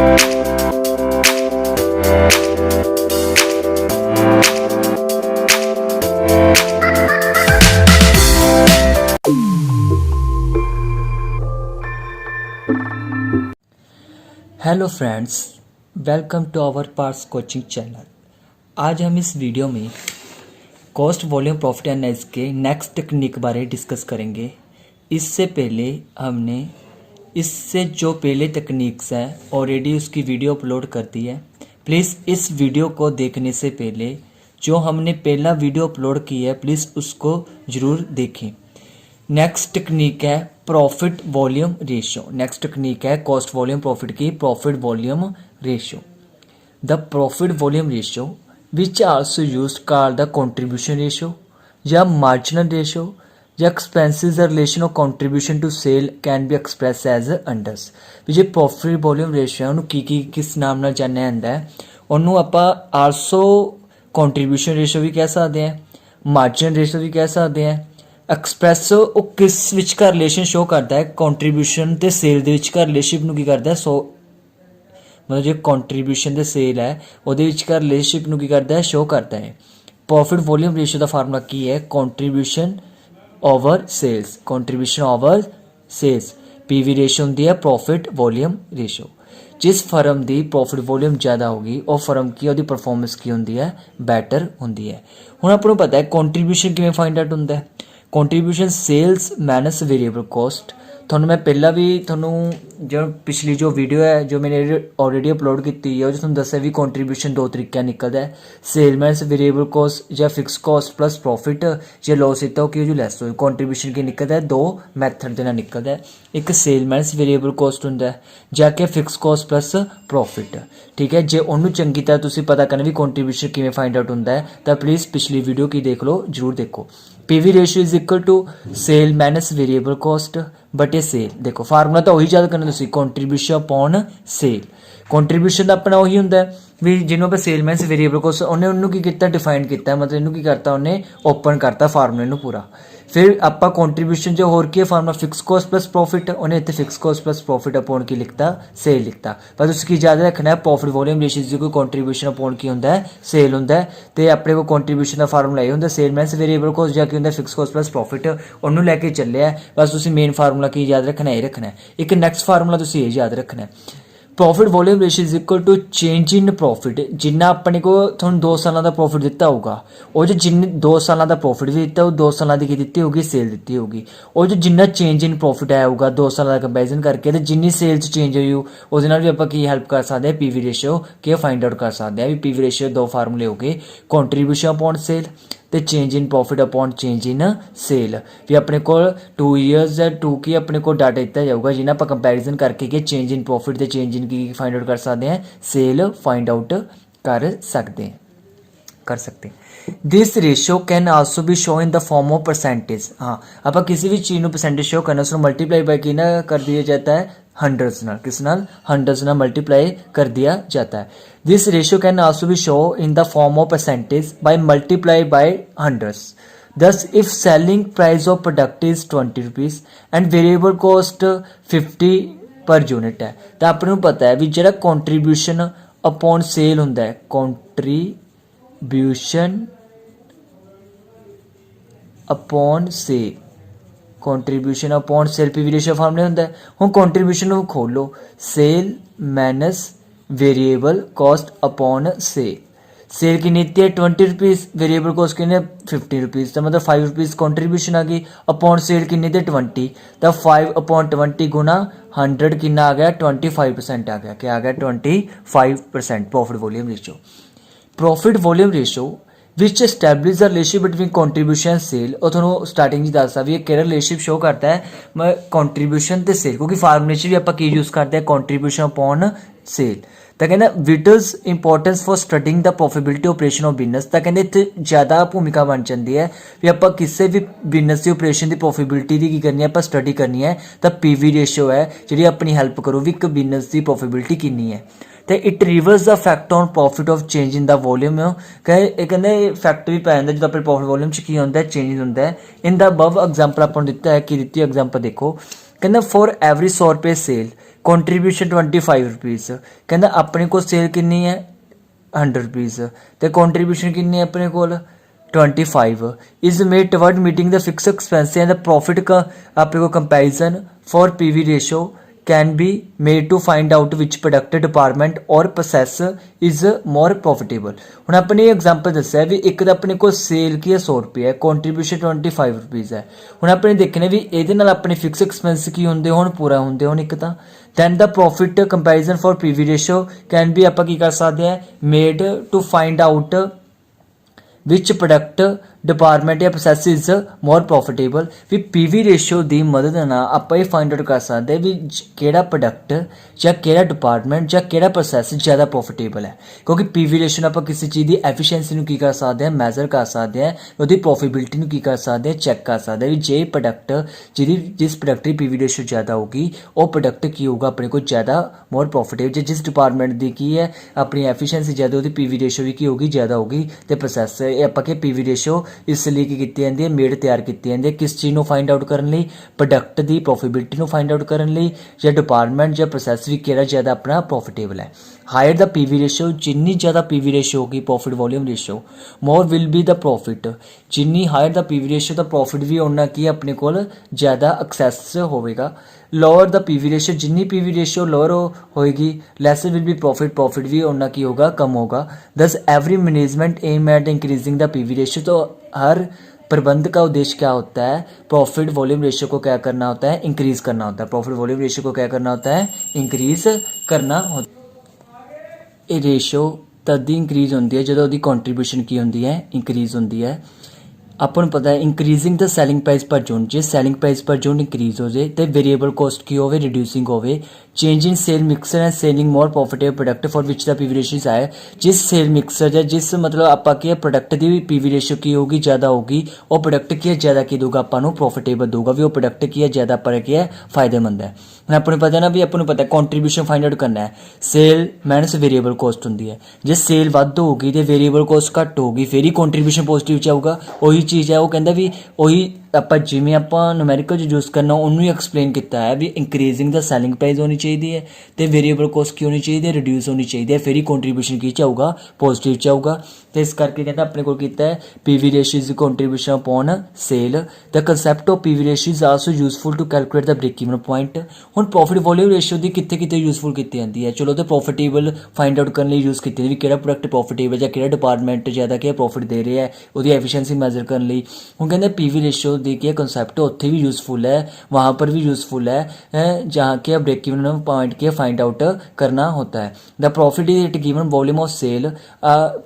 Hello friends, welcome to our Paras coaching channel. आज हम इस वीडियो में कॉस्ट वॉल्यूम प्रॉफिट एनालिसिस के नेक्स्ट टेक्निक बारे डिस्कस करेंगे। इससे पहले हमने इससे जो पहले टेक्निक्स हैं ऑलरेडी उसकी वीडियो अपलोड कर दी है। प्लीज़ इस वीडियो को देखने से पहले जो हमने पहला वीडियो अपलोड की है प्लीज़ उसको ज़रूर देखें। नेक्स्ट टेक्निक है profit volume ratio. Next technique है कॉस्ट वॉल्यूम प्रॉफिट की profit volume ratio. The profit volume ratio which also used called the contribution ratio या मार्जिनल रेशियो या expenses relation of contribution to sale can be express as under. ਵੀ ਜੇ profit volume ratio ਉਹਨੂੰ ਕੀ ਕਿਸ ਨਾਮ ਨਾਲ ਜਾਣਿਆ ਜਾਂਦਾ ਹੈ, ਉਹਨੂੰ ਆਪਾਂ ਆਲਸੋ ਕੰਟਰੀਬਿਊਸ਼ਨ ਰੇਸ਼ੀਓ ਵੀ ਕਹਿ ਸਕਦੇ ਹਾਂ, ਮਾਰਜਨ ਰੇਸ਼ੀਓ ਵੀ ਕਹਿ ਸਕਦੇ ਹਾਂ। ਐਕਸਪ੍ਰੈਸ ਉਹ ਕਿਸ ਵਿਚਕਾਰ ਰਿਲੇਸ਼ਨ ਸ਼ੋ ਕਰਦਾ ਹੈ, ਕੰਟਰੀਬਿਊਸ਼ਨ ਤੇ ਸੇਲ ਦੇ ਵਿਚਕਾਰ ਰਿਲੇਸ਼ਨਸ਼ਿਪ ਨੂੰ ਕੀ ਕਰਦਾ ਹੈ, ਸੋ ਮਤਲਬ ਜੇ ਕੰਟਰੀਬਿਊਸ਼ਨ ਤੇ ਸੇਲ ਹੈ ਉਹਦੇ ਵਿਚਕਾਰ ਰਿਲੇਸ਼ਨਸ਼ਿਪ ਨੂੰ ਕੀ ਕਰਦਾ ਹੈ, ਸ਼ੋ ਕਰਦਾ ਹੈ। ਪ੍ਰੋਫਿਟ ਵੋਲਿਊਮ ਰੇਸ਼ੀਓ ਦਾ ਫਾਰਮੂਲਾ ਕੀ ਹੈ, contribution over sales. Contribution over sales PV ratio ਹੁੰਦੀ ਹੈ ਪ੍ਰੋਫਿਟ ਵੋਲਿਊਮ ਰੇਸ਼ੀਓ। ਜਿਸ ਫਰਮ ਦੀ ਪ੍ਰੋਫਿਟ ਵੋਲਿਊਮ ਜ਼ਿਆਦਾ ਹੋਗੀ ਉਹ ਫਰਮ ਕੀ ਉਹਦੀ ਪਰਫਾਰਮੈਂਸ ਕੀ ਹੁੰਦੀ ਹੈ, ਬੈਟਰ ਹੁੰਦੀ ਹੈ। ਹੁਣ ਆਪਾਂ ਨੂੰ ਪਤਾ ਹੈ ਕੰਟਰੀਬਿਊਸ਼ਨ ਕਿਵੇਂ ਫਾਈਂਡ ਆਊਟ ਹੁੰਦਾ ਹੈ। Contribution sales minus variable cost. ਤੁਹਾਨੂੰ ਮੈਂ ਪਹਿਲਾਂ ਵੀ ਤੁਹਾਨੂੰ ਜੋ ਪਿਛਲੀ ਜੋ ਵੀਡੀਓ ਹੈ ਜੋ ਮੈਨੇ ਆਲਰੇਡੀ ਅਪਲੋਡ ਕੀਤੀ ਹੈ ਉਹ 'ਚ ਤੁਹਾਨੂੰ ਦੱਸਿਆ ਵੀ ਕੰਟਰੀਬਿਊਸ਼ਨ ਦੋ ਤਰੀਕਿਆਂ ਨਿਕਲਦਾ ਹੈ, ਸੇਲ ਮਾਈਨਸ ਵੇਰੀਏਬਲ ਕੋਸਟ ਜਾਂ ਫਿਕਸ ਕੋਸਟ ਪਲੱਸ ਪ੍ਰੋਫਿਟ। ਜੇ ਲੋਸ ਕੀਤਾ ਉਹ ਕੀ ਜੋ ਲੈਸ ਹੋਏ। ਕੰਟਰੀਬਿਊਸ਼ਨ ਕੀ ਨਿਕਲਦਾ ਹੈ, ਦੋ ਮੈਥਡ ਦੇ ਨਾਲ ਨਿਕਲਦਾ ਹੈ। ਇੱਕ ਸੇਲ ਮਾਈਨਸ ਵੇਰੀਏਬਲ ਕੋਸਟ ਹੁੰਦਾ ਹੈ ਜਾਂ ਕਿ ਫਿਕਸ ਕੋਸਟ ਪਲੱਸ ਪ੍ਰੋਫਿਟ। ਠੀਕ ਹੈ, ਜੇ ਉਹਨੂੰ ਚੰਗੀ ਤਰ੍ਹਾਂ ਤੁਸੀਂ ਪਤਾ ਕਰਨਾ ਵੀ ਕੰਟਰੀਬਿਊਸ਼ਨ ਕਿਵੇਂ ਫਾਈਂਡ ਆਊਟ ਹੁੰਦਾ ਹੈ ਤਾਂ ਪਲੀਜ਼ ਪਿਛਲੀ ਵੀਡੀਓ ਕੀ ਦੇਖ ਲਓ, ਜ਼ਰੂਰ ਦੇਖੋ। PV ratio is equal to sale minus variable cost बटे सेल। देखो फार्मूला तो वही याद करना तुसी, कंट्रीब्यूशन अपॉन सेल। कंट्रीब्यूशन का अपना वही होंगे भी जिन्हों पर सेल माइनस वेरिएबल कॉस्ट उन्हें उन्होंने की किया डिफाइन किया, मतलब इन्हों की करता उन्हें ओपन करता फार्मूले नूं पूरा। फिर आप कंट्रीब्यूशन जो होर की formula fix cost plus profit, उन्हें इतने fix cost plus profit upon की लिखता सेल लिखता। पर तुसीं की याद रखना है प्रॉफिट वॉल्यूम रेशियो जो कोई कंट्रीब्यूशन अपॉन की होंदा है सेल होंदा है, तो अपने को कंट्रीब्यूशन का फार्मूला ये होंदा सेल माइनस वेरिएबल कॉस्ट या कि होंदा फिक्स कॉस्ट प्लस प्रॉफिट, उन्होंने लैके चले। बस तुसीं मेन फार्मूला की याद रखना है, ये रखना है। एक नैक्सट फार्मूला तुसीं ये याद रखना है, profit volume ratio is equal to change in profit. जिन्ना अपने को तुहानूं 2 सालों का प्रॉफिट दिता होगा वो जो जिन 2 सालों का प्रॉफिट भी दिता वो 2 सालों की दी होगी सेल दी होगी, वो जो जिन्ना चेंज इन प्रॉफिट आया होगा 2 सालों का कंपैरिजन करके तो जिन्नी सेल च चेंज हुई उस भी आप हेल्प कर सकते हैं पीवी रेशियो के फाइंड आउट कर सकते हैं। भी पीवी रेशियो दो फार्मूले हो गए, कंट्रीब्यूशन अपॉन सेल तो change in profit upon change in sale. भी अपने को 2 ईयर्स टू की अपने को डाटा दिता जाऊगा जिन्हें आप कंपैरिजन करके कि चेंज इन प्रॉफिट तो चेंज इन की फाइंड आउट कर सकते हैं, सेल फाइंड आउट कर सकते हैं। This ratio can also be show in the form of percentage. हाँ, आप किसी भी चीज़ को परसेंटेज शो करना उसको मल्टीप्लाई बाय की ना कर दिया जाता है हंड्रेड्स नाल, किस नाल हंड्रेड्स नाल मल्टीप्लाई कर दिया जाता है। This ratio can also be show in the form of percentage by multiply by hundreds. Thus, if selling price of product is 20 rupees and variable cost 50 per unit है तो आपने पता है भी जो कंट्रीब्यूशन अपॉन सेल होंदा है, contribution upon sale, contribution upon sale PV ratio formula होंदा है। हुण कंट्रीब्यूशन खोल लो, sale minus variable cost upon sale. Sale की नीति है 20 रुपीज़, वेरिएबल कॉस्ट कितने 50 रुपीज़, तो मतलब 5 रुपीज़ कंट्रीब्यूशन आ गई। अपॉन सेल कितनी थे 20, तो 5 अपॉन 20 गुना 100 कितना आ गया 25% आ गया। क्या आ गया 25% profit volume ratio. Profit volume ratio which establish the relationship between contribution sale. और थोड़ा स्टार्टिंग दसा भी एक रिलेशनशिप शो करता है कंट्रीब्यूशन तो सेल, क्योंकि फार्मूले भी आप यूज़ करते हैं कंट्रीब्यूशन अपॉन सेल। तो कहना vitals importance for studying the profitability operation of business. तो कहते इतने ज़्यादा भूमिका बन जाती है भी आप किसी भी बिजनेस की ऑपरेशन की प्रॉफिटेबिलिटी की करनी है, आप स्टडी करनी है तो पीवी रेशियो है जी अपनी हेल्प करो भी एक बिजनेस की प्रॉफिटेबिलिटी कितनी है। तो it reverse the fact on profit of change in the volume. कहते फैक्ट भी पै जाता जो अपने प्रॉफिट वॉल्यूम की होंगे चेंज होंगे है। इन द अबव एग्जाम्पल आपको दिता है कि दी एग्जाम्पल देखो, कहते फॉर एवरी 100 रुपये सेल ਕੰਟਰੀਬਿਊਸ਼ਨ 25 ਰੁਪੀਸ। ਕਹਿੰਦਾ ਆਪਣੇ ਕੋਲ ਸੇਲ ਕਿੰਨੀ ਹੈ 100 ਰੁਪੀਸ ਤੇ ਕੰਟਰੀਬਿਊਸ਼ਨ ਕਿੰਨੀ ਹੈ ਆਪਣੇ ਕੋਲ 25 is made toward meeting the fix expense and the profit का अपने को comparison for PV ratio can be made to find out which product department और प्रोसैस इज मोर प्रॉफिटेबल। हुण अपने एग्जाम्पल दस्सिया भी एक तो अपने को सेल की है 100 रुपये है कॉन्ट्रीब्यूशन 25 रुपीज़ है। हुण अपने देखने भी ये नाल अपने फिक्स एक्सपेंस की होंगे हुण पूरा होंगे हुण एक तो then the profit comparison for PV ratio can be आपां की कर सकते हैं made to find out which product department या प्रोसैस इज मोर प्रॉफिटेबल। भी पीवी रेशो की मदद नाल आपां ये फाइंड आउट कर सकते भी किहड़ा प्रोडक्ट या किहड़ा डिपार्टमेंट या किहड़ा प्रोसैस ज़्यादा प्रॉफिटेबल है, क्योंकि पीवी रेशो आपां किसी चीज़ की एफिशिएंसी नूं की कर सकते हैं मैजर कर सकते हैं, उसकी प्रॉफिटेबिलिटी नूं की कर सकते हैं चैक कर सकते हैं भी जे प्रोडक्ट जिस प्रोडक्ट की पीवी रेशो ज़्यादा होगी वो प्रोडक्ट की होगा अपने को ज़्यादा मोर प्रॉफिटेबल। जे जिस डिपार्टमेंट की की है अपनी एफिशिएंसी ज़्यादा उसकी पीवी रेशो भी की होगी ज़्यादा होगी तो प्रोसैस आपां के पीवी रेशो इसलिए की जाती है मेड तैयार की जाती है किस चीज़ को फाइंड आउट करने लई प्रोडक्ट की प्रॉफिटेबिलिटी को फाइंड आउट करने लई या डिपार्टमेंट या प्रोसैस भी किहड़ा ज़्यादा अपना प्रॉफिटेबल है। हायर द पीवी रेशो जिन्नी ज़्यादा पीवी रेशो होगी profit volume ratio more will be the profit. जिन्नी higher the PV ratio the profit भी उन्ना की अपने को ज़्यादा एक्सैस होगा। लोअर द पीवी रेशो जिन्नी पीवी रेशो लोअर होएगी लैसर विल बी प्रॉफिट भी उन्ना की होगा कम होगा। Thus every management aim at increasing the PV ratio. तो हर प्रबंध का उद्देश्य क्या होता है प्रॉफिट वॉल्यूम रेशो को क्या करना होता है इंक्रीज करना होता है। प्रॉफिट वॉल्यूम रेशो को क्या करना होता है इंक्रीज करना होता है। ये रेशो तद ही इंक्रीज होती है जो कंट्रीब्यूशन की होती है इंक्रीज होती है। अपन पता है increasing the selling price per unit जे selling price per unit increase हो जाए तो वेरिएबल कॉस्ट की होवे रिड्यूसिंग होवे। Change in sale mixer and selling more profitable product for which the PV ratio आए। जिस सेल मिक्सर या जिस मतलब आपा की प्रोडक्ट की पीवी रेशो की होगी ज़्यादा होगी वो प्रोडक्ट की ज़्यादा की दूगा आपको प्रॉफिटेबल दूगा भी वो प्रोडक्ट की है ज़्यादा पर की है फायदेमंद है। मैं अपने पता है ना भी अपने पता है कॉन्ट्रीब्यूशन फाइंड आउट करना है सेल माइनस वेरिएबल कॉस्ट होंगी है। जे सेल वध होगी तो वेरिएबल कॉस्ट घट होगी फिर ही कॉन्ट्रीब्यूशन पॉजिटिव च आऊगा। वही चीज़ है वो कहता भी वही ਆਪਾਂ ਜਿਵੇਂ ਆਪਾਂ ਨੂਮੈਰੀਕਲ ਯੂਜ਼ ਕਰਨਾ ਉਹਨੂੰ ਹੀ ਐਕਸਪਲੇਨ ਕੀਤਾ ਹੈ ਵੀ ਇੰਕਰੀਜ਼ਿੰਗ ਦਾ ਸੈਲਿੰਗ ਪ੍ਰਾਈਸ ਹੋਣੀ ਚਾਹੀਦੀ ਹੈ ਤੇ ਵੇਰੀਏਬਲ ਕੋਸਟ ਕੀ ਹੋਣੀ ਚਾਹੀਦੀ ਹੈ ਰਿਡਿਊਸ ਹੋਣੀ ਚਾਹੀਦੀ ਹੈ ਫਿਰ ਹੀ ਕੰਟਰੀਬਿਊਸ਼ਨ ਕੀ ਚ ਆਊਗਾ ਪੋਜ਼ਿਟਿਵ ਚ ਆਊਗਾ। ਤੇ ਇਸ ਕਰਕੇ ਕਹਿੰਦਾ ਆਪਣੇ ਕੋਲ ਕੀਤਾ ਹੈ PV ratio is contribution upon sale. The concept of PV ratio is also useful to calculate the break even point. ਹੁਣ ਪ੍ਰੋਫਿਟ ਵੋਲਿਊਮ ਰੇਸ਼ੋ ਦੀ ਕਿੱਥੇ ਕਿੱਥੇ ਯੂਜ਼ਫੁਲ ਕੀਤੀ ਜਾਂਦੀ ਹੈ ਚਲੋ ਤੇ ਪ੍ਰੋਫਿਟੇਬਲ ਫਾਈਂਡ ਆਊਟ ਕਰਨ ਲਈ ਯੂਜ਼ ਕੀਤੀ ਜਾਂਦੀ ਵੀ ਕਿਹੜਾ ਪ੍ਰੋਡਕਟ ਪ੍ਰੋਫਿਟੇਬਲ ਜਾਂ ਕਿਹੜਾ ਡਿਪਾਰਟਮੈਂਟ ਜ਼ਿਆਦਾ ਕੀ ਪ੍ਰੋਫਿਟ ਦੇ ਰਿਹਾ ਹੈ ਉਹਦੀ ਐਫੀਸ਼ੀਐਂਸੀ ਮੈਜ਼ਰ ਕਰਨ ਲਈ। ਹੁਣ ਕਹਿੰਦੇ ਪੀਵੀ ਰੇਸ਼ੋ ਦੀ ਕੀ ਕਨਸੈਪਟ उत्थे भी यूज़फुल है वहाँ पर भी यूज़फुल है जहाँ के ब्रेक इवन पॉइंट के फाइंड आउट करना होता है। The profit is it given volume of sale.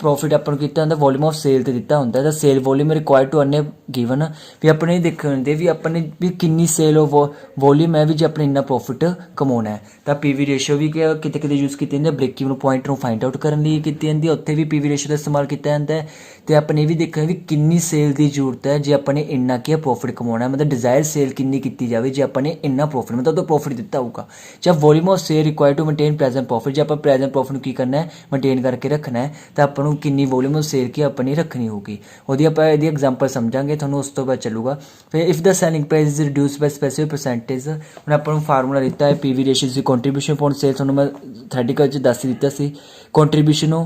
Profit अपन किया होंगे वॉल्यूम ऑफ सेल तो दिता होंगे the sale volume required to earn given भी अपने देखने होंगे भी अपने भी किन्नी सेल वॉल्यूम है भी जो अपने इन्ना प्रॉफिट कमाना है। तो पीवी रेशो भी कितने कितने यूज़ की ब्रेक इवन पॉइंट को फाइंड आउट करने की जाती है उत्थे भी पीवी रेशो का इस्तेमाल किया जाता है। तो अपने भी देखना भी किन्नी सेल की जरूरत है जो अपने इन्ना की प्रॉफिट कमाना है मतलब डिजायर सेल किन्नी की जाए जो अपने इन्ना प्रॉफिट मतलब तो प्रॉफिट दिता होगा। जब volume of sale require to maintain present profit जो आप प्रेजेंट प्रॉफिट की करना है मेनटेन करके रखना है तो आपको किन्नी वॉल्यूम ऑफ सेल की अपनी रखनी होगी वो आप एग्जाम्पल समझांगे थोड़ा उस तो बाद चलूगा। फिर if the selling price is reduce by specific percentage हम आपको फार्मूला दिता है PV ratio is contribution upon sale थोड़ा मैं थ्रेटिकल दस दिता सी कंट्रीब्यूशन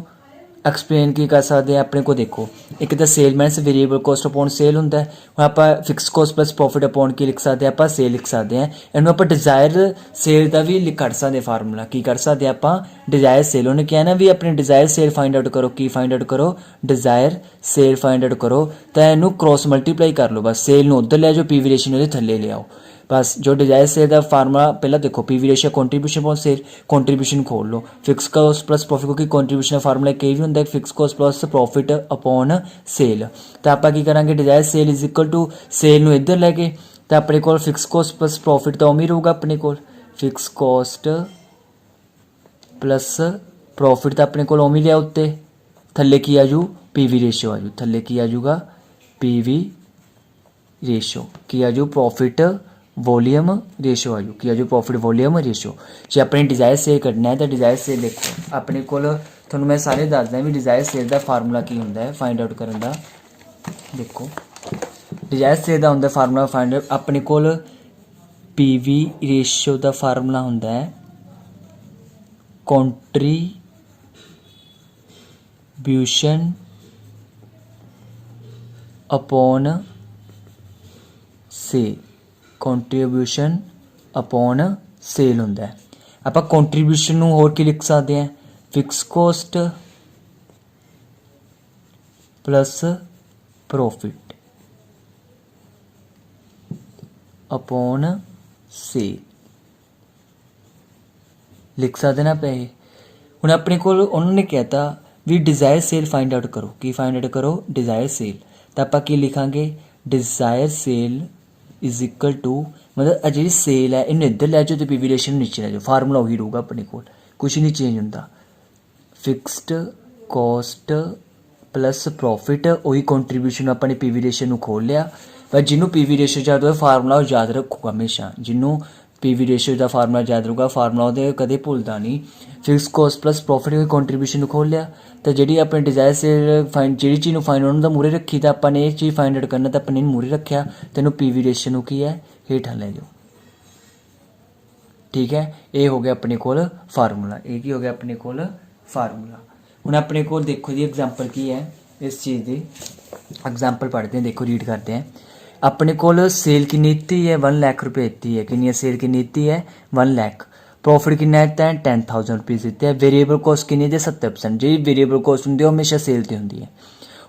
एक्सप्लेन की कर सकते हैं अपने को देखो एक तो sale minus variable cost upon sale होंगे हम आप fix cost plus profit upon की लिख सकते हैं आप सेल लिख सकते हैं इनू आप डिजायर सेल का भी कट सकते हैं फार्मूला की कर सकते हैं आप डिजायर सेल उन्हें क्या ना भी अपने डिजायर सेल फाइंड आउट करो की फाइंड आउट करो डिजायर सेल फाइंड आउट करो तो इनू क्रॉस मल्टीप्लाई कर लो बस सेल उधर ले जाओ पीवी रेशो ने थले ले आओ बस जो डिजायर सेल का फार्मूला पहला देखो PV ratio contribution upon sale contribution खोल लो फिक्स कॉस्ट प्लस प्रॉफिट क्योंकि कंट्रीब्यूशन का फार्मूला कई भी होंगे fix cost plus profit upon sale. तो आप करा desired sale is equal to sale में इधर लैके तो अपने को फिक्स कॉस्ट प्लस प्रॉफिट तो उम्मीद होगा अपने को फिक्स कॉस्ट प्लस प्रॉफिट तो अपने को उम्मीद लिया उत्ते थले की आजू पीवी रेशो आजू थले की आजूगा पीवी रेशो की आजू प्रॉफिट वॉल्यूम रेशो आजू कि आजू प्रॉफिट वॉल्यूम रेशो जो अपने डिजायर सेल कटना है तो डिजायर सेल देखो अपने को थोड़ा मैं सारे दसदा भी डिजायर सेल का फार्मूला की होंगे है फाइंड आउट करने का। देखो डिजायर सेल का होंगे फार्मूला फाइंड आउट अपने को पीवी रेशो का फार्मूला होंगे है contribution upon sale, contribution upon sale ਹੁੰਦਾ ਹੈ। ਆਪਾਂ contribution ਨੂੰ ਹੋਰ ਕੀ ਲਿਖ ਸਕਦੇ ਹਾਂ, fix cost plus profit upon sale लिख सकते ना पे। हुण अपने को उन्होंने कहता भी डिज़ायर सेल फाइंड आउट करो, की फाइंड आउट करो डिज़ायर सेल, तो आप की लिखांगे desire sale is equal to मतलब जी सेल है इन्हें इधर लै जाओ तो पीवी रेशियो नीचे लै जाओ, फार्मूला वही रहूगा अपने को, कुछ नहीं चेंज होंदा। फिक्सड कॉस्ट प्लस प्रॉफिट वही कॉन्ट्रीब्यूशन अपने पीवी रेशियो खोल लिया। पर जिन्हों पीवी रेशियो याद हो फार्मूला याद रखूगा हमेशा, जिन्हों पीवी रेशियो का फार्मूला याद रहूगा, फार्मूला वो कदे भूलता नहीं। फिक्स कॉस्ट प्लस प्रॉफिट वही कॉन्ट्रीब्यूशन खोल लिया, तो जी अपने डिज़ायर से फाइंड जी चीज़ फाइंड आउट मूहरे रखी, तो अपने ये चीज़ फाइंड आउट करना तो अपने मूहरे रखा, तो पीवी रेशियो की है हेठा लै जाओ। ठीक है, ये हो गया अपने को फार्मूला, ये हो गया अपने को फार्मूला। हुण अपने को देखो जी एग्जाम्पल की है इस चीज़ की, एग्जाम्पल पढ़ते हैं, देखो रीड करते हैं। अपने को सेल की नीति है 1 लाख रुपये दी है, कितनी सेल की नीति है 1 लाख, प्रॉफिट कितना दिता है 10,000 रुपीज़ दिते हैं, वेरिएबल कॉस्ट कितनी है 70%, जी वेरिएबल कॉस्ट होंगी हमेशा सेल पर होंगी है।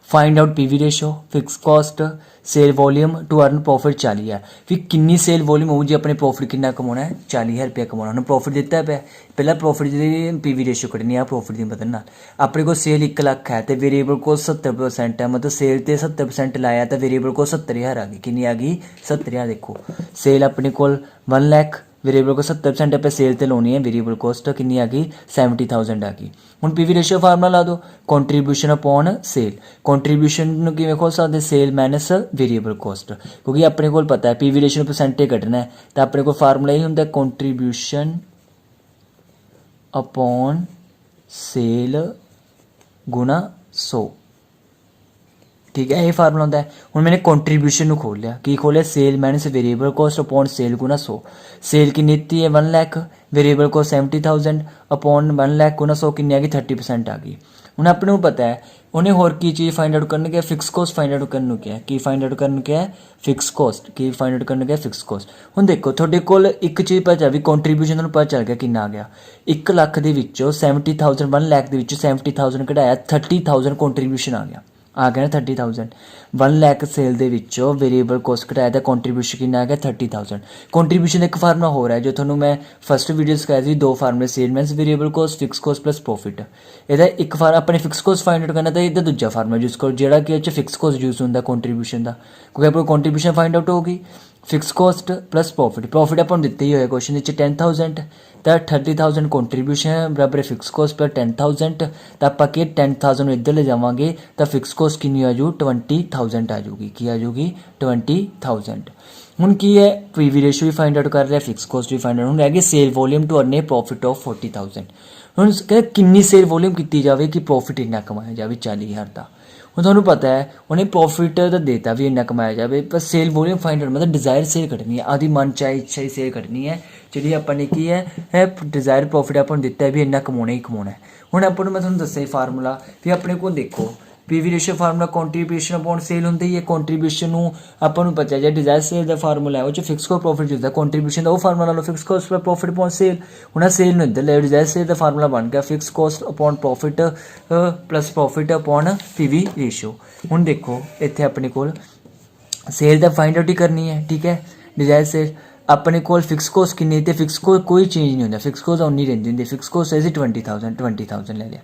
Find out PV ratio, fix cost, sale volume to earn profit 40,000, फिर कितनी सेल वॉल्यूम होगी जी अपने प्रॉफिट कितना कमाना है 40,000 रुपया कमाना। उन्हें प्रॉफिट दिता है पहला प्रॉफिट की पीवी रेशो कटनी है प्रॉफिट की मदद नाल। अपने को सेल 1 लाख है तो वेरिएबल कॉस्ट 70% है, मतलब सेल ते 70% लाया तो वेरिएबल कॉस्ट 70,000 आ गई, कितनी आ गई 70,000। देखो सेल अपने को 1 लाख, वेरिएबल को 70% आप सेल ते लानी है, वेरिएबल कॉस्ट कितनी आ गई 70,000 आ गई। हुण पीवी रेशियो फार्मूला ला दो, कॉन्ट्रीब्यूशन अपॉन सेल, कॉन्ट्रीब्यूशन किवें खोल सकते सेल माइनस वेरिएबल कॉस्ट, क्योंकि अपने को पता है पीवी रेशियो परसेंटेज कटना है, तो अपने को फार्मूला यही होंगे कॉन्ट्रीब्यूशन अपॉन सेल गुणा 100। ठीक है, ये फार्मूला होता है। हुण मैंने कॉन्ट्रीब्यूशन खोल लिया, की खोलिया sale minus variable cost upon sale गुना 100। सेल की नीति है 1 lakh, variable cost 70,000 upon 1 lakh गुना 100 कितनी आ गई 30% आ गई। हुण अपने को पता है उन्हें होर की चीज़ फाइंड आउट करने क्या, फिक्स कॉस्ट फाइंड आउट करने क्या है, की फाइंड आउट करने क्या है फिक्स कॉस्ट, की फाइंड आउट करने क्या फिक्स कॉस्ट। हुण देखो थोड़े कोल एक चीज़ पता चल भी कॉन्ट्रीब्यूशन तुहानूं पता चल गया कितना आ गया, 1 लाख दे विच्चों 70,000 1 लाख दे विच्चों 70,000 कढ़ाया 30,000 कॉन्ट्रीब्यूशन आ गया ना 30,000। 1 लाख सेल दे विच्चों वेरिएबल कॉस्ट घटाया तो कॉन्ट्रीब्यूशन कितना आ गया 30,000। कॉन्ट्रीब्यूशन एक फार्मूला हो रहा है जो थोनों मैं फस्ट वीडियो सिखाया थी, 2 फार्मूले sale minus variable cost, fix cost plus profit. ਇਹਦਾ एक फार्म अपने फिक्स कॉस्ट फाइंड आउट करना तो ਇਹਦਾ दूजा फार्मूला यूज़ करो ਜਿਹੜਾ कि फिक्स कॉस्ट यूज़ होंगे कॉन्ट्रीब्यूशन का, क्योंकि अपनी कॉन्ट्रीब्यूशन फाइंड आउट होगी fix cost plus profit. Profit अपन दिते ही हुए क्वेश्चन 10,000, तो 30,000 कॉन्ट्रीब्यूशन बराबर फिक्स कॉस्ट प्लस 10,000, तो आप 10,000 इधर ले जावांगे तो फिक्स कॉस्ट कितनी आ जू 20,000 आ जूगी, की आ जूगी 20,000। हुण की है पीवी रेशियो भी फाइंड आउट कर रहा है, फिक्स कॉस्ट भी फाइंड आउट, हुण रह गए sale volume to earn a profit of 40,000। हुण कहते कितनी सेल वॉल्यूम की जाए कि प्रॉफिट इन्ना कमाया जाए 40,000 का। हुण तुहानूं पता है उन्हें प्रॉफिट तो देता भी इन्ना कमाया जाए, पर सेल वॉल्यूम फाइंड आउट मतलब डिज़ायर सेल कटनी है, आदि मन चाहे इच्छा ही सेल कटनी है जी अपने की है डिज़ायर प्रॉफिट अपन दिता है भी इन्ना कमाना ही कमाना है। हुण अपन मैं तुहानूं दस्सिया फार्मूला भी अपने को देखो PV ratio formula contribution upon sale होंगे ही है, कॉन्ट्रीब्यूशन अपन पता है डिज़ायर सेल का फार्मूला है वो फिक्स कॉस्ट प्रॉफिट होता है, कॉन्ट्रीब्यूशन का वो फार्मूला लो fix cost profit upon sale. हुण सेल में इधर ले डिज़ायर सेल का फार्मूला बन गया fix cost upon profit plus profit upon PV ratio. हुण देखो इत्थे अपने को सेल तो फाइंड आउट ही करनी है, ठीक है डिज़ायर सेल अपने को फिक्स कॉस्ट कितनी थी, फिक्स कॉस्ट कोई चेंज नहीं होता, फिक्स कॉस्ट उन्नी रही होंगी, फिक्स कॉस्ट है 20,000 ले लिया।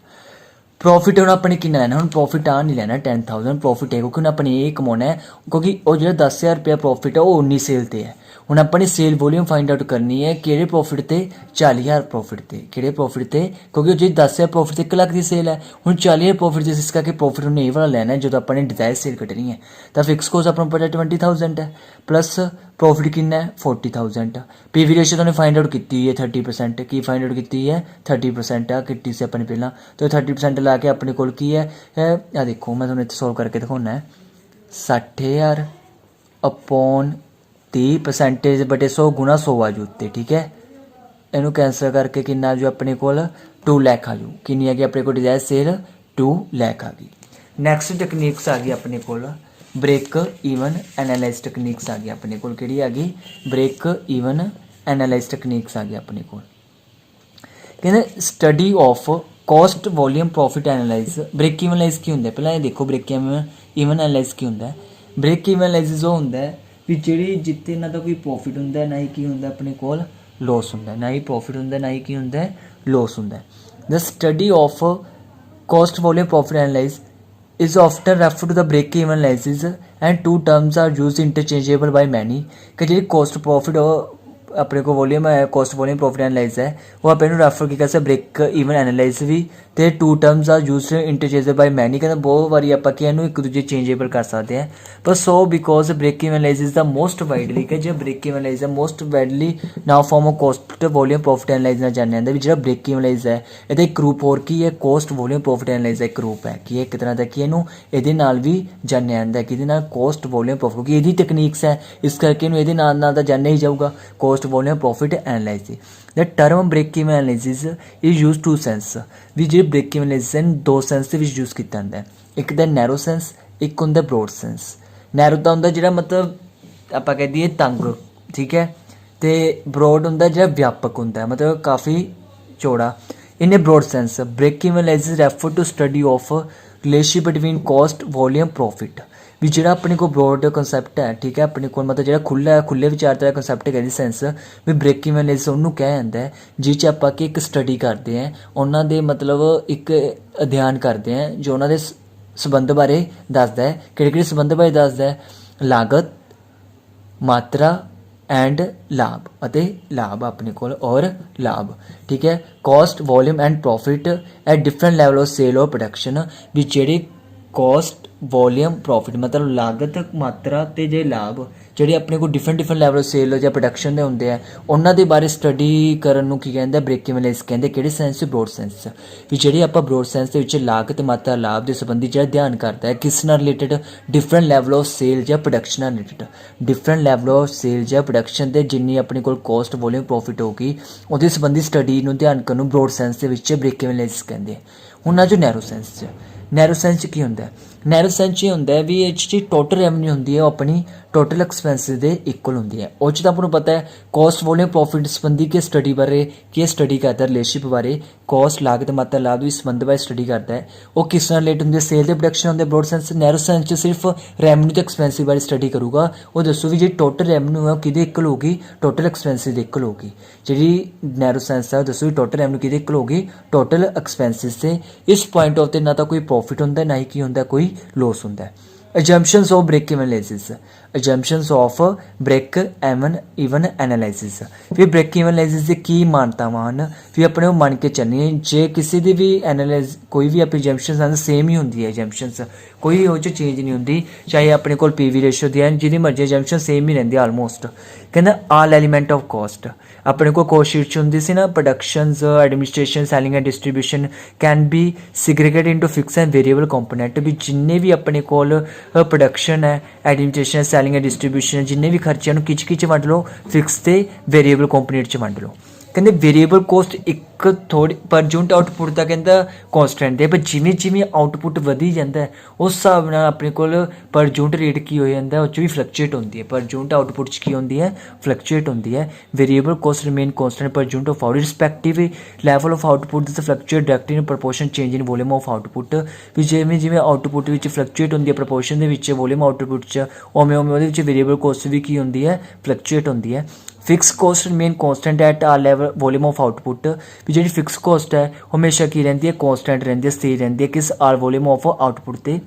प्रॉफिट हम अपने कितना लेना, हम प्रॉफिट आ नहीं लेना 10,000 प्रॉफिट है क्योंकि अपने ये कमाना है, क्योंकि वो जो 10,000 रुपया प्रॉफिट है वो 19 सेल ते है। हुण अपनी सेल वॉल्यूम फाइंड आउट करनी है किहड़े प्रॉफिट ते 40,000 प्रॉफिट ते, किहड़े प्रॉफिट ते क्योंकि जो 10,000 प्रॉफिट ते 1 लाख की सेल है, हुण 40,000 प्रॉफिट से इस करके प्रॉफिट उन्हें ये वाला लेना है जो अपने डिज़ायर सेल कटनी है, तो फिक्स कॉस्ट अपना पता 20,000 है प्लस प्रॉफिट कितना है 40,000। पीवी रेशियो तो फाइंड आउट की है 30%, की फाइंड आउट की है 30% आ किट्टी से अपने पहला, तो 30% ला के अपने को की है आ देखो मैं तुम्हें सॉल्व करके दिखाना है 60,000 अपॉन 30% बटे 100 गुणा 100 आ जू उत्ते, ठीक है इनू कैंसल करके कितना जो अपने को 2 ਲੱਖ ਆ ਜੂ। कितनी आ गई अपने को डिजायर सेल 2 ਲੱਖ आ गई। नैक्सट टैक्नीक्स आ गई अपने को ब्रेक ईवन एनालाइज टैक्नीक्स आ गई अपने को किहड़ी आ गई ब्रेक ईवन एनालाइज टैक्नीक्स आ गई अपने को कहते study of cost volume profit analyse. Break even analyse की होंगे पहले ये देखो ब्रेक ईवन एनालाइज की होंगे। ब्रेक ईवन एनालाइसिस वो होंगे भी जी जिते ना तो कोई प्रॉफिट होंगे ना ही की होंगे अपने को लॉस होंगे ना ही प्रॉफिट होंगे ना ही की होंगे लॉस होंगे। The study of cost volume profit analyse is often referred to the break even analysis and two terms are used interchangeable by many कि जी cost profit अपने को वॉल्यूम है कॉस्ट वॉल्यूम प्रॉफिट एनालाइज है वो आप refer की कैसे break even analyse भी तो two terms are use interchangeable by many कहते बहुत बारी आप एक दूजे चेंजेबल कर सकते हैं पर so because break even analyse is the most widely कि जो ब्रेक ईवन एनालाइज है most widely known form of cost volume profit analyse ना जाने जाता भी जो ब्रेक ईवन एनालाइज है ये एक ग्रुप और की है कॉस्ट वॉल्यूम प्रॉफिट एनालाइज एक ग्रुप है कि एक तरह का कि ये भी जाने जाता है कि कॉस्ट वॉल्यूम प्रॉफिट क्योंकि यही टैक्नीक्स है इस करके ये जाने ही जाऊगा cost volume profit analysis. The term break even analysis is use to sense भी जो ब्रेक ईवन एनालिसिस दो सेंस के यूज किया जाता है एक तो नैरो सेंस एक होंगे ब्रॉड सेंस। नैरो तो होंगे जो मतलब आप कह दीए तंग ठीक है तो ब्रॉड होंगे जो व्यापक होंगे मतलब काफ़ी चौड़ा। In a broad sense break even analysis refer to study of relationship between cost volume profit भी जो अपने को ब्रॉड कंसैप्ट है ठीक है अपने को मतलब जो खुले विचारधारा कंसैप्ट है सेंस भी ब्रेक ईवन एनालिसिस उन्होंने कहा जाता है जिस आप एक स्टडी करते हैं उन्होंने मतलब एक अध्ययन करते हैं जो उन्होंने संबंध बारे दसदा है कि संबंध बारे दसदा है लागत मात्रा एंड लाभ अते लाभ अपने को और लाभ ठीक है cost volume and profit at different level of sale और प्रोडक्शन भी जेह्ड़े कॉस्ट वॉल्यूम प्रॉफिट मतलब लागत मात्रा ते जे लाभ ਜਿਹੜੇ अपने को डिफरेंट लैवल सेल या प्रोडक्शन ਦੇ ਹੁੰਦੇ ਆ ਉਹਨਾਂ ਦੇ ਬਾਰੇ ਸਟੱਡੀ ਕਰਨ ਨੂੰ ਕੀ ਕਹਿੰਦੇ ਬ੍ਰੇਕ ਈਵਨ ਐਨਾਲਿਸਿਸ ਕਹਿੰਦੇ ਕਿਹੜੇ ਸੈਂਸ ਬ੍ਰੌਡ ਸੈਂਸ ਵੀ ਜਿਹੜੀ ਆਪਾਂ ਬ੍ਰੌਡ ਸੈਂਸ ਦੇ ਵਿੱਚ ਲਾਗਤ ਮਾਤਰਾ ਲਾਭ ਦੇ ਸੰਬੰਧੀ ਜਿਹੜਾ ਧਿਆਨ ਕਰਦਾ ਹੈ ਕਿਸ ਨਾਲ related different level of sale ਜਾਂ ਪ੍ਰੋਡਕਸ਼ਨ ਨਾਲ related different level of sale ਜਾਂ ਪ੍ਰੋਡਕਸ਼ਨ ਦੇ ਜਿੰਨੀ ਆਪਣੇ ਕੋਲ ਕੋਸਟ ਵੋਲਿਊਮ ਪ੍ਰੋਫਿਟ ਹੋਗੀ ਉਹਦੇ ਸੰਬੰਧੀ ਸਟੱਡੀ ਨੂੰ ਧਿਆਨ ਕਰਨ ਨੂੰ ਬ੍ਰੌਡ ਸੈਂਸ ਦੇ ਵਿੱਚ ਬ੍ਰੇਕ ਈਵਨ ਐਨਾਲਿਸਿਸ ਕਹਿੰਦੇ ਹੁਣ ਆ ਜੋ ਨੈਰੋ ਸੈਂਸ 'ਚ नैरो सेंस की होंगे नैरो सेंस ये होंगे भी ये टोटल रेवन्यू होंगी है अपनी टोटल एक्सपेंसिस के इक्वल होंगी है उस तो आपको पता है कॉस्ट वॉल्यूम प्रॉफिट संबंधी के स्टडी बारे की स्टडी करता है रिलेशनशिप बारे कॉस्ट लागत मात्रा लाभ भी संबंध बारे स्टडी करता है वो किस नाल रिलेट होंगे सेल के प्रोडक्शन होंगे ब्रॉड सेंस नैरो सेंस सिर्फ रेवन्यू तो एक्सपेंसिस बारे स्टडी करूँगा वो दसो भी जी टोटल रेवन्यू है कि इक्वल होगी टोटल एक्सपेंसिस इक्वल होगी जी नैरो सेंस है दसो भी टोटल रेवन्यू कि इक्वल होगी टोटल एक्सपेंसिस से इस पॉइंट ऑफ ना तो कोई प्रॉफिट होंगे ना ही की होंगे कोई लॉस होंगे। Assumptions of break even analysis assumptions of break even analysis फिर ब्रेक ईवन एनालिसिस की की मानतावां हन फिर अपने मन के चलनी जे किसी की भी एनालाइज कोई भी अपनी एजम्पशनस आंदी सेम ही होंगी है एजम्पशनस कोई वो चेंज नहीं होंगी चाहे अपने को पीवी रेशो दी है जिहदी मर्जी एजम्पशन सेम ही रहिंदी आलमोस्ट कहंदा ऑल एलीमेंट ऑफ कॉस्ट अपने को कॉस्ट शीट होंदी सी ना productions administration selling and distribution can be segregated into fix and variable component भी जिन्ने भी अपने को प्रोडक्शन है एडमिनिस्ट्रेशन सैलिंग एंड डिस्ट्रीब्यूशन जिन्ने भी खर्चे हैं किच वंड लो फिक्स ते वेरिएबल कंपोनेंट च वंड लो कहते वेरिएबल कॉस्ट एक थोड़ी पर यूनिट आउटपुट का कहता कॉन्सटेंट है पर जिमें जिमें आउटपुट वधी जाता है उस हिसाब नाल अपने को पर यूनिट रेट की हो जाता है उस भी फ्लक्चुएट होती है पर यूनिट आउटपुट की होती है फ्लक्चुएट होती है variable cost remain constant per unit of out respective level of output fluctuate directly in proportion change in volume of output भी जिमें जिमें आउटपुट फ्लक्चुएट होती है प्रपोर्शन के वॉल्यूम आउटपुट उमें उमें वेरिएबल कॉस्ट भी की होती है फ्लक्चुएट होती है। Fix cost remain constant at a level volume of output भी जी फिक्स कॉस्ट है हमेशा की रही है कॉन्सटेंट रही है स्थिर रही है किस आर वॉल्यूम ऑफ आउटपुट से।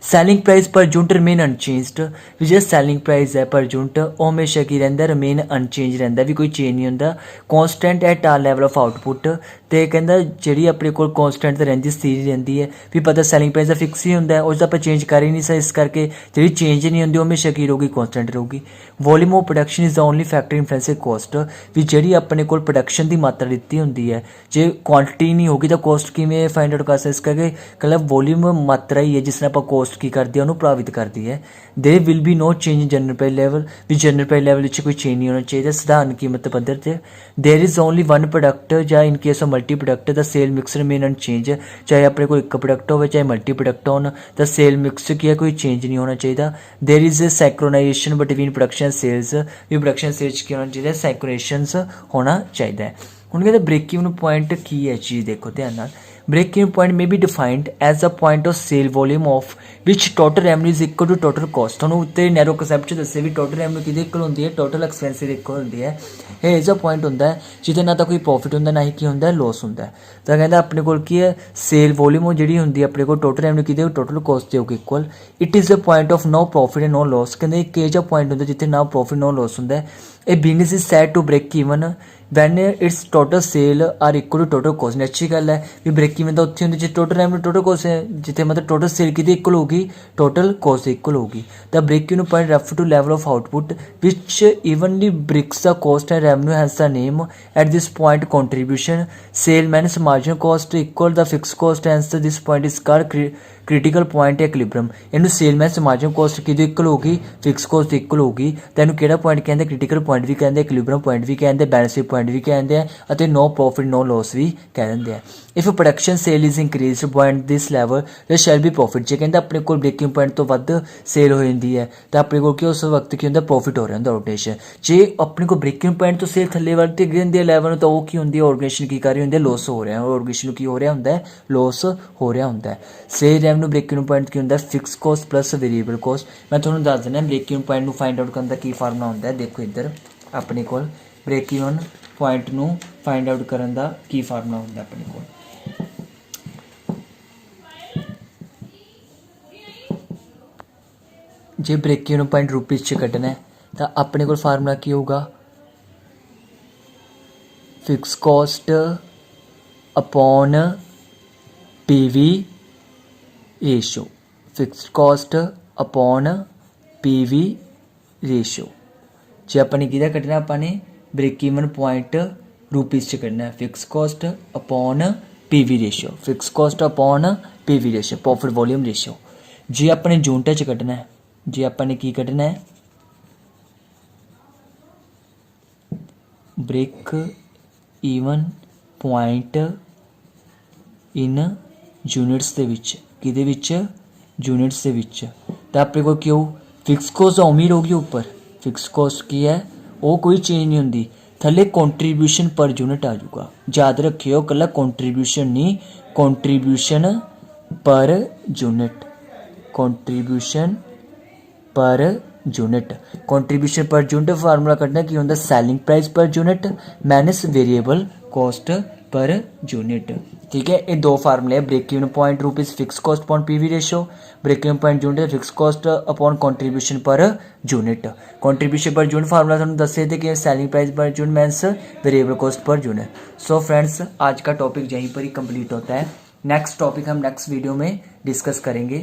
Selling price per unit remain unchanged भी जो सैलिंग प्राइस है पर यूनिट वो हमेशा की रहिंदा रिमेन अनचेंज रहिंदा भी कोई चेंज नहीं होंदा constant at a level of output तो कहता जी अपने को कॉन्सटेंट तो रहिंदी स्थिर रहिंदी है भी पता सैलिंग प्राइस का फिक्स ही होंदा उसका आप चेंज कर ही नहीं सकते इस करके जी चेंज नहीं होंगी हमेशा की रहूगी कॉन्सटेंट रहूगी। Volume of production is the only factor influence cost भी जी अपने को प्रोडक्शन की मात्रा दी होंगी है जो क्वांटिटी नहीं होगी तो कॉस्ट किमें फाइंड आउट कर सकते इस करके मतलब वॉल्यूम मात्रा ही है जिस आप कॉस्ट ਕੋਸਟ ਕੀ ਕਰਦੀ ਹੈ, ਉਹਨੂੰ ਪ੍ਰਭਾਵਿਤ ਕਰਦੀ ਹੈ। There will be no change general price level, ਵੀ ਜਨਰਲ ਪ੍ਰਾਈਸ ਲੈਵਲ ਵਿੱਚ ਕੋਈ ਚੇਂਜ ਨਹੀਂ ਹੋਣਾ ਚਾਹੀਦਾ ਸਧਾਰਨ ਕੀਮਤ ਪੱਧਰ 'ਤੇ। There is only one product, ਜਾਂ in case of multi product ਦਾ ਸੇਲ ਮਿਕਸ ਰਿਮੇਨ ਅਨਚੇਂਜ, ਚਾਹੇ ਆਪਣੇ ਕੋਲ ਇੱਕ ਪ੍ਰੋਡਕਟ ਹੋਵੇ ਚਾਹੇ ਮਲਟੀ ਪ੍ਰੋਡਕਟ ਹੋਣ, ਤਾਂ ਸੇਲ ਮਿਕਸ ਕੀ ਹੈ ਕੋਈ ਚੇਂਜ ਨਹੀਂ ਹੋਣਾ ਚਾਹੀਦਾ। There is synchronisation between production sales, ਵੀ ਪ੍ਰੋਡਕਸ਼ਨ ਸੇਲਸ ਕੀ ਹੋਣਾ ਚਾਹੀਦਾ, ਸੈਂਕਰੋਨਾਈਜੇਸ਼ਨਸ ਹੋਣਾ ਚਾਹੀਦਾ ਹੈ। ਹੁਣ ਕਹਿੰਦੇ ਬ੍ਰੇਕ ਈਵਨ ਪੁਆਇੰਟ ਕੀ ਹੈ ਚੀਜ਼ ਦੇਖੋ ਧਿਆਨ ਨਾਲ। break even point may be defined as a point of sale volume of which total revenue is equal to total cost। ਤੁਹਾਨੂੰ ਉੱਤੇ ਨੈਰੋ ਕਨਸੈਪਟ 'ਚ ਦੱਸਿਆ ਵੀ ਟੋਟਲ ਰੈਵਨਿਊ ਕਿਹਦੇ ਇਕੁਅਲ ਹੁੰਦੀ ਹੈ, ਟੋਟਲ ਐਕਸਪੈਂਸ ਦੇ ਇਕੁਅਲ ਹੁੰਦੀ ਹੈ। ਇਹ ਇਜ਼ ਅ ਪੁਆਇੰਟ ਹੁੰਦਾ ਹੈ ਜਿਹਦੇ ਨਾਲ ਤਾਂ ਕੋਈ ਪ੍ਰੋਫਿਟ ਹੁੰਦਾ ਨਾ ਹੀ ਕੀ ਹੁੰਦਾ ਲੋਸ ਹੁੰਦਾ ਹੈ। ਤਾਂ ਕਹਿੰਦਾ ਆਪਣੇ ਕੋਲ ਕੀ ਹੈ ਸੇਲ ਵੋਲਿਊਮ ਉਹ ਜਿਹੜੀ ਹੁੰਦੀ ਹੈ ਆਪਣੇ ਕੋਲ ਟੋਟਲ ਰੈਵਨਿਊ ਕਿਹਦੇ ਟੋਟਲ ਕੋਸਟ ਦੇ ਹੋਊਗੀ equal. It is a point of no profit and no loss. ਕਹਿੰਦੇ ਇੱਕ ਇਹ ਜਿਹਾ ਪੁਆਇੰਟ ਹੁੰਦਾ ਜਿੱਥੇ ਨਾ ਪ੍ਰੋਫਿਟ ਨੋ ਲੋਸ ਹੁੰਦਾ ਹੈ। ਇਹ business is set to break even when its total sale are equal to total cost. ਅੱਛੀ ਗੱਲ ਹੈ ਵੀ ਬ੍ਰੇਕ ਈਵਨ ਤਾਂ ਉੱਥੇ ਹੁੰਦੀ ਜੇ ਟੋਟਲ ਰੈਵਨਿਊ ਟੋਟਲ ਕੋਸਟ ਹੈ, ਜਿੱਥੇ ਮਤਲਬ ਟੋਟਲ ਸੇਲ ਕਿਹਦੀ ਇਕੁਅਲ ਹੋਊਗੀ ਟੋਟਲ ਕੋਸਟ ਦੇ ਇਕੁਅਲ ਹੋਊਗੀ। ਤਾਂ break even point refer to level of output which evenly breaks the cost and revenue has the name at this point contribution sale minus margin cost equal the fix cost hence this point is called critical point equilibrium. ਇਹਨੂੰ sale minus margin cost ਕਿਹਦੀ equal ਹੋਊਗੀ fix cost ਦੀ equal ਹੋਊਗੀ। ਤਾਂ ਇਹਨੂੰ ਕਿਹੜਾ point ਕਹਿੰਦੇ critical point ਵੀ ਕਹਿੰਦੇ, ਇਕੁਇਲਿਬ੍ਰੀਅਮ ਪੁਆਇੰਟ ਵੀ ਕਹਿੰਦੇ, ਬੈਲੈਂਸ ਪੁਆਇੰਟ ਵੀ ਕਹਿੰਦੇ ਆ ਅਤੇ ਨੋ ਪ੍ਰੋਫਿਟ ਨੋ ਲੋਸ ਵੀ ਕਹਿ ਦਿੰਦੇ ਆ। If production sale is increased point this level there shall be profit। ਜੇ ਕਹਿੰਦਾ ਆਪਣੇ ਕੋਲ ਬ੍ਰੇਕਿੰਗ ਪੁਆਇੰਟ ਤੋਂ ਵੱਧ ਸੇਲ ਹੋ ਜਾਂਦੀ ਹੈ ਤਾਂ ਆਪਣੇ ਕੋਲ ਕੀ ਉਸ ਵਕਤ ਕੀ ਹੁੰਦਾ ਪ੍ਰੋਫਿਟ ਹੋ ਰਿਹਾ ਹੁੰਦਾ ਆਰਗੇਨਾਈਜੇਸ਼ਨ। ਜੇ ਆਪਣੇ ਕੋਲ ਬ੍ਰੇਕਿੰਗ ਪੁਆਇੰਟ ਤੋਂ ਸੇਲ ਥੱਲੇ ਵੱਲ ਤੇ ਗਿਰ ਜਾਂਦੀ ਹੈ ਲੈਵਲ ਨੂੰ ਤਾਂ ਉਹ ਕੀ ਹੁੰਦੀ ਹੈ ਆਰਗੇਨਾਈਜੇਸ਼ਨ ਕੀ ਕਰ ਰਹੀ ਹੁੰਦੀ ਹੈ ਲੋਸ ਹੋ ਰਿਹਾ, ਆਰਗੇਨਾਈਜੇਸ਼ਨ ਨੂੰ ਕੀ ਹੋ ਰਿਹਾ ਹੁੰਦਾ ਹੈ ਲੋਸ ਹੋ ਰਿਹਾ ਹੁੰਦਾ ਹੈ। ਸੇਲ ਰੈਵਨਿਊ ਬ੍ਰੇਕਿੰਗ ਪੁਆਇੰਟ ਕੀ ਹੁੰਦਾ fix cost plus variable cost. ਮੈਂ ਤੁਹਾਨੂੰ ਦੱਸ ਦਿੰਦਾ ਬ੍ਰੇਕਿੰਗ ਪੁਆਇੰਟ ਨੂੰ ਫਾਈਂਡ ਆਊਟ ਕਰਨ ਦਾ ਕੀ ਫਾਰਮੂਲਾ ਹੁੰਦਾ ਹੈ। ਦੇਖੋ ਇੱਧਰ ਆਪਣੇ ਕੋਲ ਬ੍ਰੇਕਿੰਗ ਪੁਆਇੰਟ ਨੂੰ ਫਾਈਂਡ ਆਊਟ ਕਰਨ ਦਾ ਕੀ ਫਾਰਮੂਲਾ ਹੁੰਦਾ ਆਪਣੇ ਕੋਲ। ਜੇ ਬ੍ਰੇਕ ਈਵਨ ਪੁਆਇੰਟ ਰੁਪੀਜ਼ 'ਚ ਕੱਢਣਾ ਹੈ ਤਾਂ ਆਪਣੇ ਕੋਲ ਫਾਰਮੂਲਾ ਕੀ ਹੋਊਗਾ fix cost upon PV ratio, fix cost upon PV ratio. ਜੇ ਆਪਾਂ ਨੇ ਕਿਹਦਾ ਕੱਢਣਾ ਆਪਾਂ ਨੇ ਬ੍ਰੇਕ ਈਵਨ ਪੁਆਇੰਟ ਰੁਪੀਜ਼ 'ਚ ਕੱਢਣਾ ਹੈ fix cost upon PV ratio, fix cost upon PV ratio profit volume ratio. ਜੇ ਆਪਣੇ ਯੂਨਿਟਾਂ 'ਚ ਕੱਢਣਾ ਹੈ, ਜੇ ਆਪਾਂ ਨੇ ਕੀ ਕੱਢਣਾ ਹੈ ਬ੍ਰੇਕ ਈਵਨ ਪੁਆਇੰਟ ਇਨ ਯੂਨਿਟਸ ਦੇ ਵਿੱਚ, ਕਿਹਦੇ ਵਿੱਚ ਯੂਨਿਟਸ ਦੇ ਵਿੱਚ। ਤਾਂ ਆਪਣੇ ਕੋਲ ਕਿਉਂ ਫਿਕਸ ਕੋਸਟ ਉਵੇਂ ਰਹੂਗੀ ਉੱਪਰ, ਫਿਕਸ ਕੋਸਟ ਕੀ ਹੈ ਉਹ ਕੋਈ ਚੇਂਜ ਨਹੀਂ ਹੁੰਦੀ, ਥੱਲੇ ਕੰਟਰੀਬਿਊਸ਼ਨ ਪਰ ਯੂਨਿਟ ਆ ਜਾਊਗਾ। ਯਾਦ ਰੱਖਿਓ ਇਕੱਲਾ ਕੰਟਰੀਬਿਊਸ਼ਨ ਨਹੀਂ, contribution per unit, contribution per unit. Contribution per unit formula कढ़ना की होंगे selling price per unit minus variable cost per unit. ठीक है ये दो फार्मूले break even point rupees fix cost upon PV ratio, break even point unit fix cost upon contribution per unit. Contribution per unit formula तुहानूं दस्से थे कि selling price per unit minus variable cost per unit. So friends आज का topic यहीं पर ही complete होता है। नेक्स्ट टॉपिक हम नेक्स्ट वीडियो में डिस्कस करेंगे।